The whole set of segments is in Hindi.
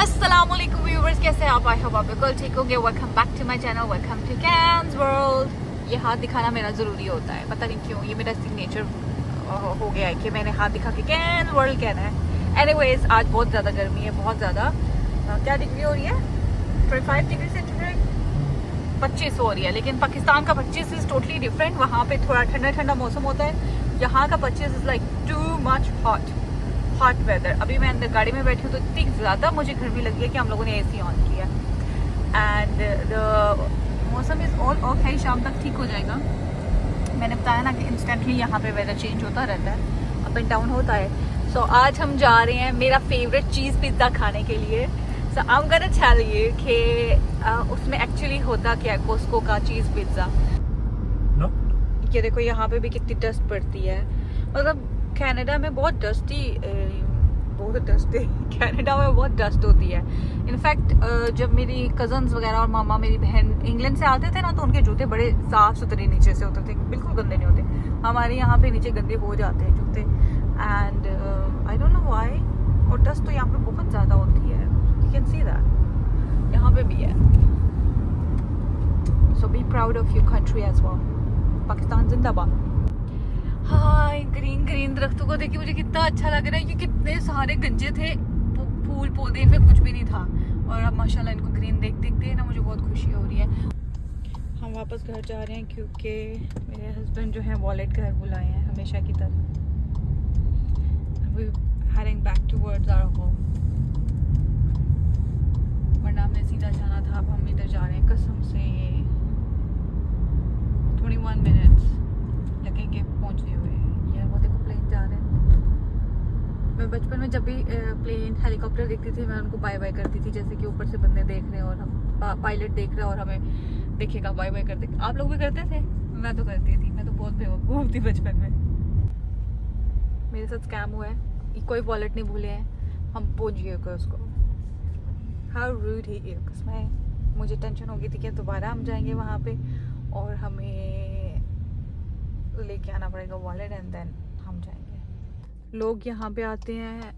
अस्सलामुअलैकुम व्यूवर्स, कैसे हैं आप? आई होप आप बिल्कुल ठीक होंगे। Welcome back to my channel, welcome to Cannes world. ये हाथ दिखाना मेरा ज़रूरी होता है, पता नहीं क्यों, ये मेरा सिग्नेचर हो गया है कि मैंने हाथ दिखा के कैन्स वर्ल्ड कहना है। एनीवेज, आज बहुत ज़्यादा गर्मी है, बहुत ज़्यादा। क्या डिग्री हो रही है? 25 डिग्री सेंटीग्रेड, 25 हो रही है। लेकिन पाकिस्तान का 25 इज़ टोटली डिफरेंट। वहाँ पे थोड़ा ठंडा ठंडा मौसम होता है, यहाँ का 25 is like too much hot weather. अभी मैं अंदर गाड़ी में बैठी हूँ तो इतनी ज़्यादा मुझे गर्मी लगी है कि हम लोगों ने एसी ऑन किया। एंड द मौसम इज़ ऑल ओके, शाम तक ठीक हो जाएगा। मैंने बताया ना कि इंस्टेंटली यहाँ पे वेदर चेंज होता रहता है, अप एंड डाउन होता है। सो आज हम जा रहे हैं मेरा फेवरेट चीज़ पिज़्ज़ा खाने के लिए। So I am gonna tell you कि उसमें एक्चुअली होता क्या है कोस्को का चीज़ पिज़्ज़ा। ये देखो यहाँ पे भी कितनी डस्ट पड़ती है। मतलब कनाडा में बहुत डस्टी कनाडा में बहुत डस्ट होती है। इनफैक्ट जब मेरी कज़न्स वगैरह और मामा, मेरी बहन इंग्लैंड से आते थे ना, तो उनके जूते बड़े साफ़ सुथरे नीचे से होते थे, बिल्कुल गंदे नहीं होते। हमारे यहाँ पे नीचे गंदे हो जाते हैं जूते। And I don't know why. और डस्ट तो यहाँ पे बहुत ज़्यादा होती है, यू कैन सी दैट। यहाँ पे भी है। So be proud of your country as well. Pakistan जिंदाबाद। हाँ, ग्रीन ग्रीन दरख्तों को देखिए, मुझे कितना अच्छा लग रहा है। ये कितने सारे गंजे थे, फूल पौधे, इनमें कुछ भी नहीं था। और अब माशाल्लाह इनको ग्रीन देख देखते ना मुझे बहुत खुशी हो रही है। हम वापस घर जा रहे हैं क्योंकि मेरे हस्बैंड जो है वॉलेट घर बुलाए हैं हमेशा की तरह। Heading back towards our home. वरना हमने सीधा जाना था, अब हम इधर जा रहे हैं। कसम से 21 मिनट्स लगेंगे पहुंचते हुए। यार वो देखो प्लेन जा रहे हैं। मैं बचपन में जब भी प्लेन हेलीकॉप्टर देखती थी, मैं उनको बाय बाय करती थी, जैसे कि ऊपर से बंदे देख रहे हैं और हम पायलट देख रहे हैं और हमें देखेगा, बाय बाय करते। आप लोग भी करते थे? मैं तो करती थी, मैं तो बहुत बेवकूफ़ थी बचपन में। मेरे साथ स्कैम हुआ है, कोई वॉलेट नहीं भूले हैं, हम पहुँच गए उसको। How rude he is. मुझे टेंशन हो गई थी कि दोबारा हम जाएंगे वहाँ पे और हमें लेके आना पड़ेगा वॉलेट, एंड देन हम जाएंगे। लोग यहाँ पे आते हैं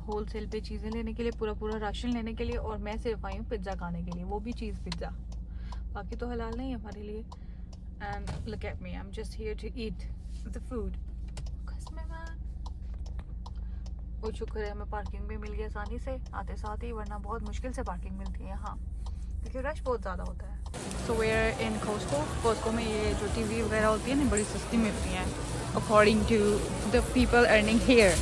होल सेल पे चीज़ें लेने के लिए, पूरा पूरा राशन लेने के लिए, और मैं सिर्फ आई हूँ पिज़्ज़ा खाने के लिए, वो भी चीज़ पिज़्ज़ा। बाकी तो हलाल नहीं है हमारे लिए। And look at me, I am just here to eat the food. वो शुक्र है हमें पार्किंग भी मिल गई आसानी से आते साथ ही, वरना बहुत मुश्किल से पार्किंग मिलती है यहाँ क्योंकि रश बहुत ज़्यादा होता है। सो वे आर इन कोस्को में ये जो टीवी वगैरह होती है ना, बड़ी सस्ती मिलती हैं according to the people earning here.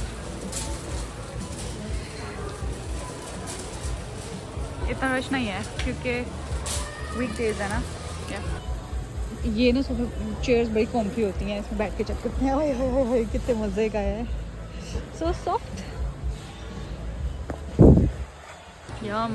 इतना रश नहीं है क्योंकि वीकडेज है ना। क्या ये ना सुबह चेयर्स बड़ी कॉम्फी होती हैं, इसमें बैठ के चेक करते हैं। ओए कितने मज़े का है, सो सॉफ्ट। यम।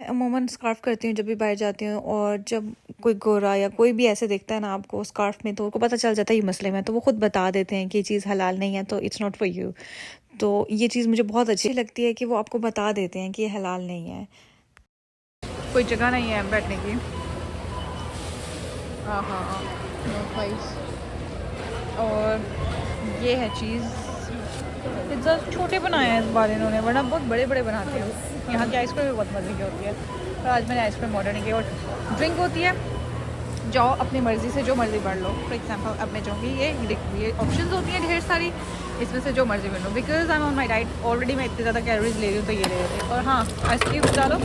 अमूमन स्कार्फ करती हूँ जब भी बाहर जाती हूँ, और जब कोई गोरा या कोई भी ऐसे देखता है ना आपको स्कार्फ में, तो उनको पता चल जाता है ये मसले में, तो वो खुद बता देते हैं कि ये चीज़ हलाल नहीं है, तो इट्स नॉट फॉर यू। तो ये चीज़ मुझे बहुत अच्छी लगती है कि वो आपको बता देते हैं कि ये हलाल नहीं है। कोई जगह नहीं है बैठने की। हाँ हाँ, और ये है चीज़। पिज़्ज़ा छोटे बनाए हैं इस बार इन्होंने, वरना बहुत बड़े बड़े बनाते हैं। यहाँ की आइसक्रीम भी बहुत मज़े की होती है, तो आज मैंने आइसक्रीम ऑर्डर नहीं की। और ड्रिंक होती है, जाओ अपनी मर्ज़ी से जो मर्ज़ी भर लो। फॉर एग्जांपल अब मैं जाऊँगी, ये ऑप्शंस होती हैं ढेर सारी, इसमें से जो मर्ज़ी भर लो। Because I am on my diet already, मैं इतनी ज़्यादा कैलोरीज ले रही हूँ, तो ये ले रही हूँ। और हाँ, आइसक्रीम डालो,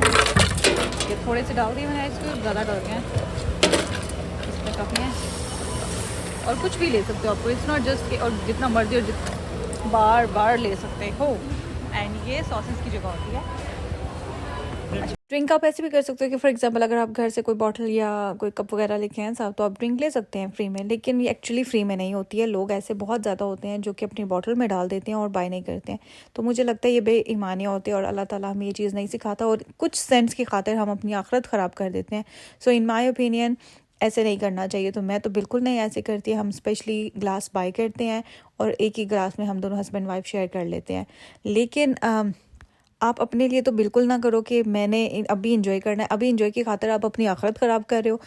ये थोड़े से डाल दी मैंने आइसक्रीम, ज़्यादा डाल गए इसमें काफ़ी हैं। और कुछ भी ले सकते हो आपको, इट्स नॉट जस्ट कि, और जितना मर्जी और बार बार ले सकते हो। एंड ये सॉसेस की जगह होती है। ड्रिंक आप ऐसे भी कर सकते हो कि फॉर एग्जांपल अगर आप घर से कोई बॉटल या कोई कप वगैरह लेके आए साहब, तो आप ड्रिंक ले सकते हैं फ्री में, लेकिन ये एक्चुअली फ्री में नहीं होती है। लोग ऐसे बहुत ज़्यादा होते हैं जो कि अपनी बॉटल में डाल देते हैं और बाय नहीं करते हैं। तो मुझे लगता है ये बेईमानी होती है और अल्लाह ताला हमें ये चीज़ नहीं सिखाता, और कुछ सेंस की खातिर हम अपनी आखिरत ख़राब कर देते हैं। सो इन माई ओपिनियन ऐसे नहीं करना चाहिए। तो मैं तो बिल्कुल नहीं ऐसे करती। हम स्पेशली ग्लास बाय करते हैं और एक ही ग्लास में हम दोनों हस्बैंड वाइफ शेयर कर लेते हैं। लेकिन आप अपने लिए तो बिल्कुल ना करो कि मैंने अभी इंजॉय करना है, अभी इंजॉय की खातिर आप अपनी आखिरत ख़राब कर रहे हो।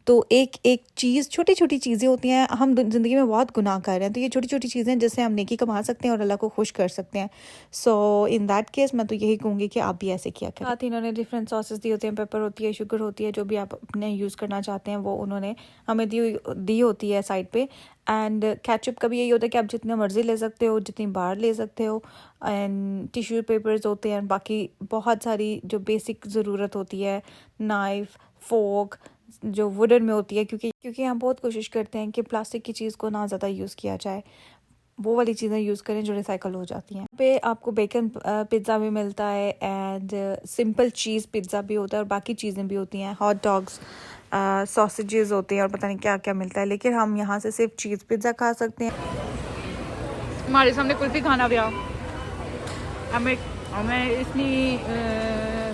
तो एक एक चीज़, छोटी छोटी चीज़ें होती हैं, हम ज़िंदगी में बहुत गुनाह कर रहे हैं, तो ये छोटी छोटी चीज़ें जिससे हम नेकी कमा सकते हैं और अल्लाह को खुश कर सकते हैं। सो इन दैट केस मैं तो यही कहूँगी कि आप भी ऐसे किया करें। साथ ही इन्होंने डिफरेंट सॉसेस दी होती हैं, पेपर होती है, शुगर होती है, जो भी आप अपने यूज़ करना चाहते हैं वो उन्होंने हमें दी होती है साइड पे। एंड केचप का भी यही होता है कि आप जितना मर्ज़ी ले सकते हो, जितनी बार ले सकते हो। एंड टिश्यू पेपर्स होते हैं, बाकी बहुत सारी जो बेसिक ज़रूरत होती है, नाइफ़, फोक जो वुडन में होती है, क्योंकि हम बहुत कोशिश करते हैं कि प्लास्टिक की चीज़ को ना ज़्यादा यूज़ किया जाए, वो वाली चीज़ें यूज़ करें जो रिसाइकल हो जाती हैं। पे आपको बेकन पिज़्ज़ा भी मिलता है एंड सिंपल चीज़ पिज़्ज़ा भी होता है और बाकी चीज़ें भी होती हैं, हॉट डॉग्स, सॉसेजेस होते हैं और पता नहीं क्या क्या मिलता है, लेकिन हम यहाँ से सिर्फ चीज़ पिज़्ज़ा खा सकते हैं। हमारे सामने कुल्फ़ी खाना भी हमें इतनी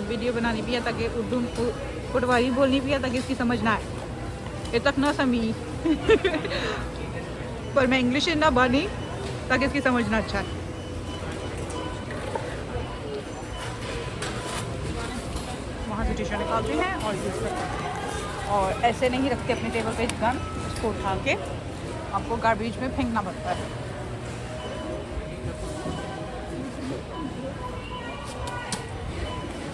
वीडियो बनानी भी है ताकि उर्दू पटवारी बोलनी भी है ताकि इसकी समझ ना आए, ये तक ना समी पर मैं इंग्लिश ना बनी ताकि इसकी समझना अच्छा है। वहाँ से टीशर्ट निकालते हैं और यूज़ करते हैं, और ऐसे नहीं रखते अपने टेबल पे गन, उसको उठा के आपको गार्बेज में फेंकना पड़ता है।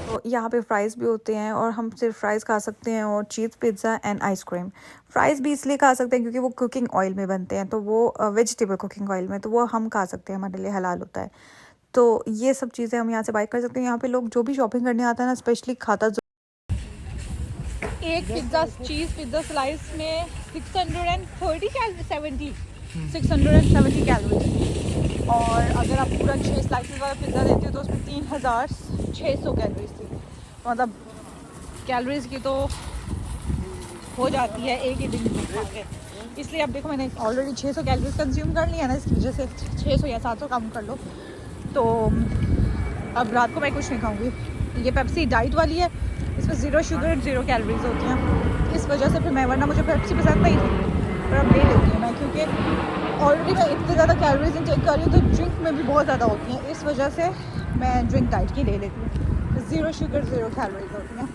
तो यहाँ पे फ्राइज़ भी होते हैं और हम सिर्फ फ्राइज़ खा सकते हैं, और cheese pizza and ice cream. Fries भी इसलिए खा सकते हैं क्योंकि वो कुकिंग ऑयल में बनते हैं, तो वो वेजिटेबल कुकिंग ऑयल में, तो वो हम खा सकते हैं, हमारे लिए हलाल होता है। तो ये सब चीज़ें हम यहाँ से बाय कर सकते हैं। यहाँ पे लोग जो भी शॉपिंग करने आता है ना, स्पेशली खाता एक पिज़्ज़ा चीज़ पिज़्ज़ा स्लाइस में 670 कैलोरीज, और अगर आप पूरा 6 स्लाइसेस वाला पिज़्ज़ा लेते हो तो उसमें 3600 कैलोरीज थी। मतलब कैलोरीज की तो हो जाती है एक ही दिन में खा के। इसलिए अब देखो मैंने ऑलरेडी 600 कैलोरीज कंज्यूम कर लिया ना, इसकी वजह से 600 या 700 कम कर लो। तो अब रात को मैं कुछ नहीं खाऊंगी। ये पेप्सी डाइट वाली है, इसमें 0 शुगर 0 कैलोरीज होती हैं, इस वजह से फिर मैं, वरना मुझे पेप्सी पसंद नहीं थी, पर अब ले लेती हूँ मैं, क्योंकि ऑलरेडी मैं इतने ज़्यादा कैलोरीज इंटेक कर रही हूँ, तो ड्रिंक में भी बहुत ज़्यादा होती हैं, इस वजह से मैं ड्रिंक डाइट की ले लेती हूँ। 0 शुगर 0 कैलोरीज होती हैं,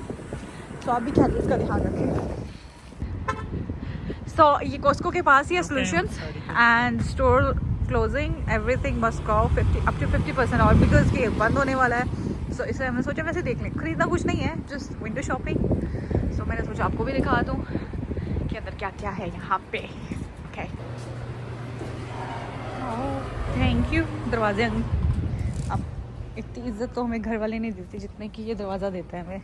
तो आप भी कैलोरीज का ध्यान रखें। सो ये कॉस्को के पास ही है solutions, and store closing everything must go up to 50% और, बिकॉज ये बंद होने वाला है। सो इसलिए हमने सोचा वैसे देख लें, खरीदना कुछ नहीं है, जस्ट विंडो शॉपिंग। सो मैंने सोचा आपको भी दिखा दूँ कि अंदर क्या क्या है यहाँ पे। Okay, thank you. दरवाजे अब इतनी इज्जत तो हमें घर वाले नहीं देते जितने कि ये दरवाज़ा देता है हमें।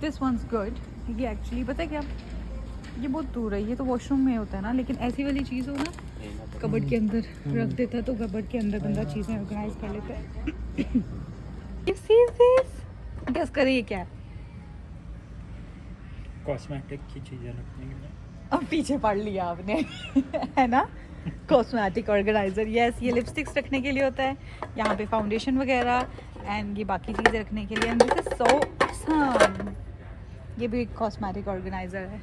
This one's good. ये एक्चुअली पता है क्या, ये बहुत दूर है, ये तो वॉशरूम में होता है ना, लेकिन ऐसी वाली चीज़ हो ना कबर्ड के अंदर रख देता है, तो कबर्ड के अंदर बंदा चीज़ें ऑर्गेनाइज कर लेता है। गेस करिए ये क्या है? कॉस्मेटिक की चीज़ें रखने के लिए। अब पीछे पढ़ लिया आपने है ना, कॉस्मेटिक ऑर्गेनाइजर। यस, ये लिपस्टिक्स रखने के लिए होता है, यहाँ पे फाउंडेशन वगैरह, एंड ये बाकी चीज़ें रखने के लिए। And this is so awesome, ये भी एक कॉस्मेटिक ऑर्गेनाइजर है।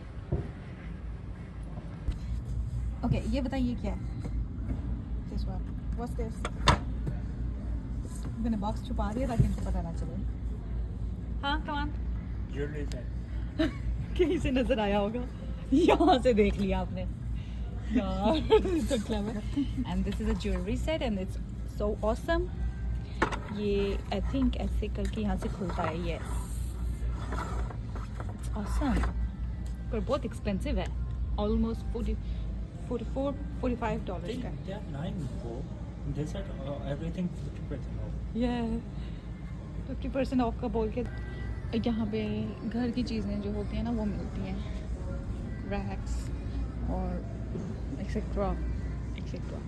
ओके, ये बताइए क्या है? This one, what's this? मैंने बॉक्स छुपा दिया ताकि इनको पता ना चले। हाँ, कम ऑन। ज्वेलरी सेट कहीं से नजर आया होगा, यहाँ से देख लिया आपने यार। so clever. And this is a jewelry set and it's so awesome. ये I think ऐसे करके यहाँ से खुलता है। Yes, it's awesome. पर बहुत एक्सपेंसिव है, almost $45 का। Yeah, 9 they said everything 50% off. Yeah, 50% of का बोल के। यहाँ पे घर की चीज़ें जो होती हैं ना वो मिलती हैं, रैक्स और एक्सेट्रा एक्सेट्रा।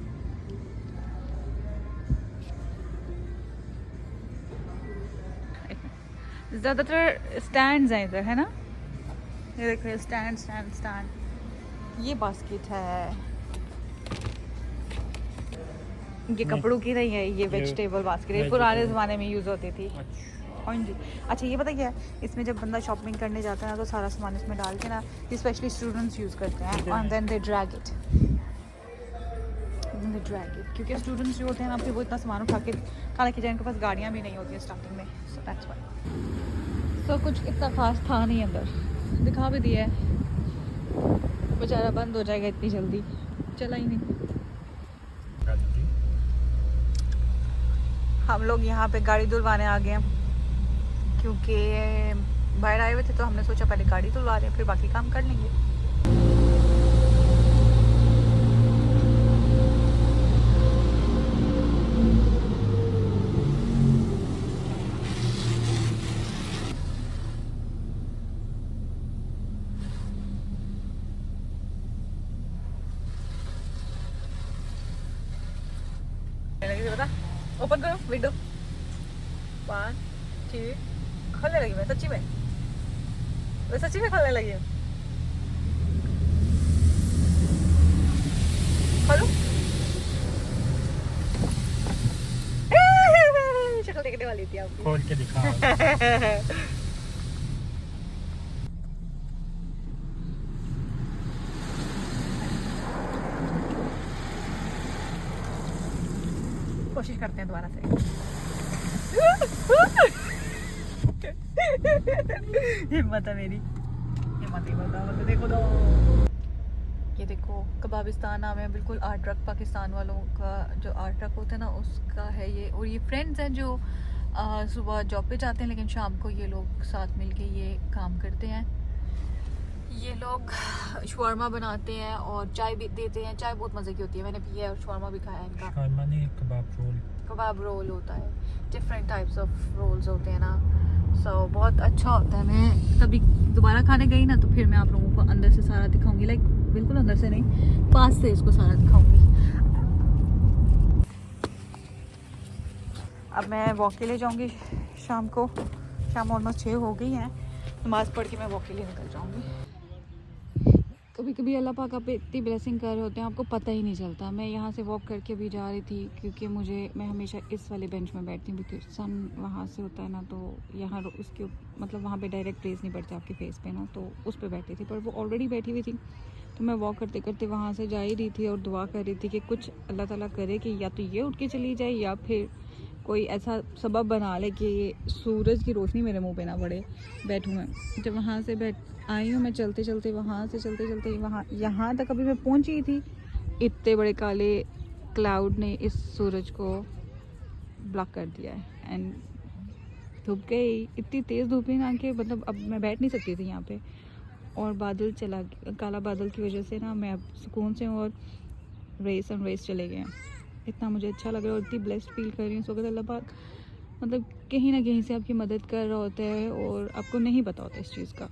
ज़्यादातर स्टैंड्स हैं इधर, है ना? ये देखो, स्टैंड स्टैंड स्टैंड। ये बास्केट है, ये कपड़ों की नहीं है, ये वेजिटेबल बास्केट है, पुराने ज़माने में यूज़ होती थी। हाँ जी। अच्छा, ये पता क्या है, इसमें जब बंदा शॉपिंग करने जाता है ना, तो सारा सामान इसमें डाल के ना, स्पेशली स्टूडेंट्स यूज़ करते हैं, and then they drag it, क्योंकि स्टूडेंट्स जो होते हैं ना, फिर वो इतना सामान उठा के, हालांकि जिनके पास गाड़ियाँ भी नहीं होती हैं स्टार्टिंग में, सो दैट्स व्हाई। तो कुछ इतना खास था नहीं अंदर, दिखा भी दिया है, बेचारा बंद हो जाएगा इतनी जल्दी, चला ही नहीं। हम लोग यहाँ पे गाड़ी धुलवाने आ गए हैं क्योंकि बाहर आए हुए थे, तो हमने सोचा पहले गाड़ी धुलवा दें फिर बाकी काम कर लेंगे। बता, ओपन करो विंडो, 1 2, खोलने लगी मैं सच्ची में, खोलने लगी हूँ। खोलो, शक्ल देखने वाली थी आपकी, खोल के दिखा। कोशिश करते हैं दोबारा से। हिम्मत है मेरी, हिम्मत देखो तो। ये देखो कबाबिस्तान नाम है, बिल्कुल आर्ट ट्रक, पाकिस्तान वालों का जो आर्ट ट्रक होता है ना उसका है ये। और ये फ्रेंड्स हैं जो सुबह जॉब पे जाते हैं लेकिन शाम को ये लोग साथ मिलके ये काम करते हैं। ये लोग शवारमा बनाते हैं और चाय भी देते हैं, चाय बहुत मज़े की होती है, मैंने पिया है और शवारमा भी खाया है इनका। शवारमा नहीं, कबाब रोल होता है, डिफरेंट टाइप्स ऑफ रोल्स होते हैं ना, सो बहुत अच्छा होता है। मैं कभी दोबारा खाने गई ना तो फिर मैं आप लोगों को अंदर से सारा दिखाऊंगी, लाइक बिल्कुल अंदर से नहीं, पास से इसको सारा दिखाऊंगी। अब मैं वॉक के लिए जाऊंगी शाम को, शाम ऑलमोस्ट 6 हो गई हैं, नमाज़ पढ़ के मैं वॉक के लिए निकल जाऊंगी। कभी कभी अल्लाह पाक आप पे इतनी ब्लेसिंग कर रहे होते हैं आपको पता ही नहीं चलता। मैं यहाँ से वॉक करके भी जा रही थी क्योंकि मैं हमेशा इस वाले बेंच में बैठती हूँ क्योंकि सन वहाँ से होता है ना, तो यहाँ उसके मतलब वहाँ पे डायरेक्ट रेस नहीं पड़ती आपके फेस पे ना, तो उस पर बैठी थी, पर वो ऑलरेडी बैठी हुई थी। तो मैं वॉक करते करते वहाँ से जा ही रही थी और दुआ कर रही थी कि कुछ अल्लाह ताला करे कि या तो ये उठ के चली जाए या फिर कोई ऐसा सबब बना ले कि सूरज की रोशनी मेरे मुंह पे ना पड़े, बैठूँ मैं। जब वहाँ से आई हूँ मैं चलते चलते, वहाँ से चलते चलते वहाँ यहाँ तक अभी मैं पहुँची थी, इतने बड़े काले क्लाउड ने इस सूरज को ब्लॉक कर दिया है एंड धूप गई, इतनी तेज़ धूप है ना कि मतलब अब मैं बैठ नहीं सकती थी यहाँ पे। और बादल चला, काला बादल की वजह से ना मैं अब सुकून से और रेस चले गए हैं। इतना मुझे अच्छा लग रहा है और इतनी ब्लेस्ड फील कर रही हूँ। सो अल्लाह पाक मतलब कहीं ना कहीं से आपकी मदद कर रहा होता है और आपको नहीं पता होता इस चीज़ का।